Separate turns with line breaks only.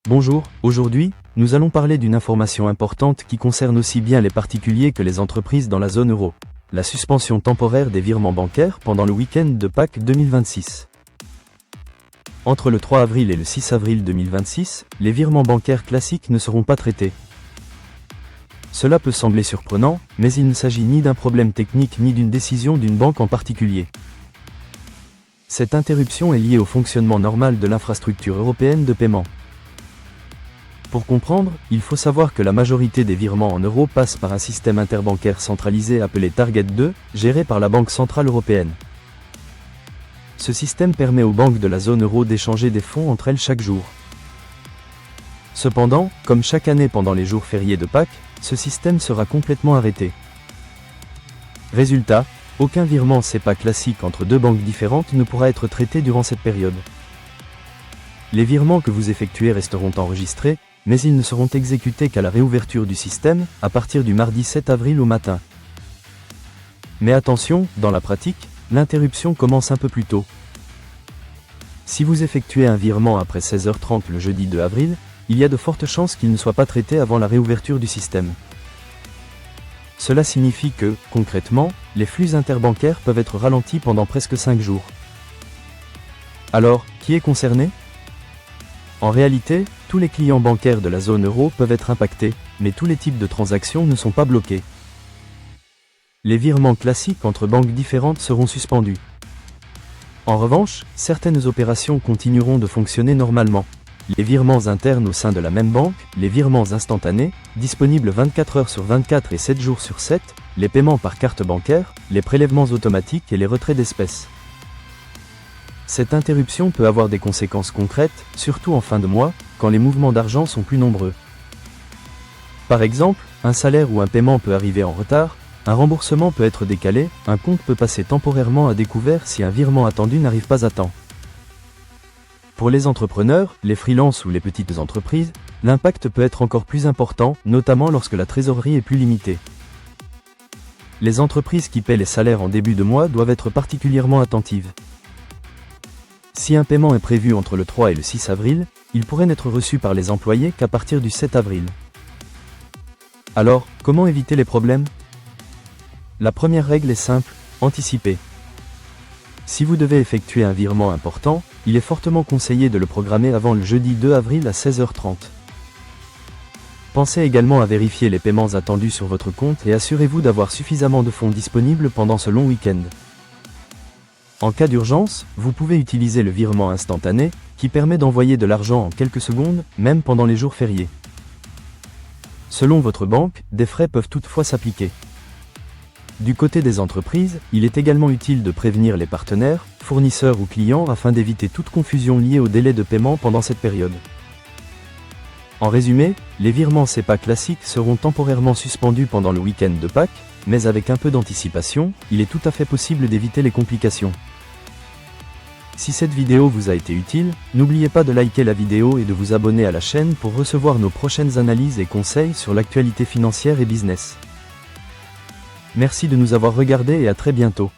Bonjour, aujourd'hui, nous allons parler d'une information importante qui concerne aussi bien les particuliers que les entreprises dans la zone euro. La suspension temporaire des virements bancaires pendant le week-end de Pâques 2026. Entre le 3 avril et le 6 avril 2026, les virements bancaires classiques ne seront pas traités. Cela peut sembler surprenant, mais il ne s'agit ni d'un problème technique ni d'une décision d'une banque en particulier. Cette interruption est liée au fonctionnement normal de l'infrastructure européenne de paiement. Pour comprendre, il faut savoir que la majorité des virements en euros passent par un système interbancaire centralisé appelé Target 2, géré par la Banque Centrale Européenne. Ce système permet aux banques de la zone euro d'échanger des fonds entre elles chaque jour. Cependant, comme chaque année pendant les jours fériés de Pâques, ce système sera complètement arrêté. Résultat, aucun virement SEPA classique entre deux banques différentes ne pourra être traité durant cette période. Les virements que vous effectuez resteront enregistrés, mais ils ne seront exécutés qu'à la réouverture du système, à partir du mardi 7 avril au matin. Mais attention, dans la pratique, l'interruption commence un peu plus tôt. Si vous effectuez un virement après 16h30 le jeudi 2 avril, il y a de fortes chances qu'il ne soit pas traité avant la réouverture du système. Cela signifie que, concrètement, les flux interbancaires peuvent être ralentis pendant presque 5 jours. Alors, qui est concerné ? En réalité, tous les clients bancaires de la zone euro peuvent être impactés, mais tous les types de transactions ne sont pas bloqués. Les virements classiques entre banques différentes seront suspendus. En revanche, certaines opérations continueront de fonctionner normalement. Les virements internes au sein de la même banque, les virements instantanés, disponibles 24 heures sur 24 et 7 jours sur 7, les paiements par carte bancaire, les prélèvements automatiques et les retraits d'espèces. Cette interruption peut avoir des conséquences concrètes, surtout en fin de mois, quand les mouvements d'argent sont plus nombreux. Par exemple, un salaire ou un paiement peut arriver en retard, un remboursement peut être décalé, un compte peut passer temporairement à découvert si un virement attendu n'arrive pas à temps. Pour les entrepreneurs, les freelances ou les petites entreprises, l'impact peut être encore plus important, notamment lorsque la trésorerie est plus limitée. Les entreprises qui paient les salaires en début de mois doivent être particulièrement attentives. Si un paiement est prévu entre le 3 et le 6 avril, il pourrait n'être reçu par les employés qu'à partir du 7 avril. Alors, comment éviter les problèmes ? La première règle est simple, anticiper. Si vous devez effectuer un virement important, il est fortement conseillé de le programmer avant le jeudi 2 avril à 16h30. Pensez également à vérifier les paiements attendus sur votre compte et assurez-vous d'avoir suffisamment de fonds disponibles pendant ce long week-end. En cas d'urgence, vous pouvez utiliser le virement instantané, qui permet d'envoyer de l'argent en quelques secondes, même pendant les jours fériés. Selon votre banque, des frais peuvent toutefois s'appliquer. Du côté des entreprises, il est également utile de prévenir les partenaires, fournisseurs ou clients afin d'éviter toute confusion liée au délai de paiement pendant cette période. En résumé, les virements SEPA classiques seront temporairement suspendus pendant le week-end de Pâques, mais avec un peu d'anticipation, il est tout à fait possible d'éviter les complications. Si cette vidéo vous a été utile, n'oubliez pas de liker la vidéo et de vous abonner à la chaîne pour recevoir nos prochaines analyses et conseils sur l'actualité financière et business. Merci de nous avoir regardés et à très bientôt.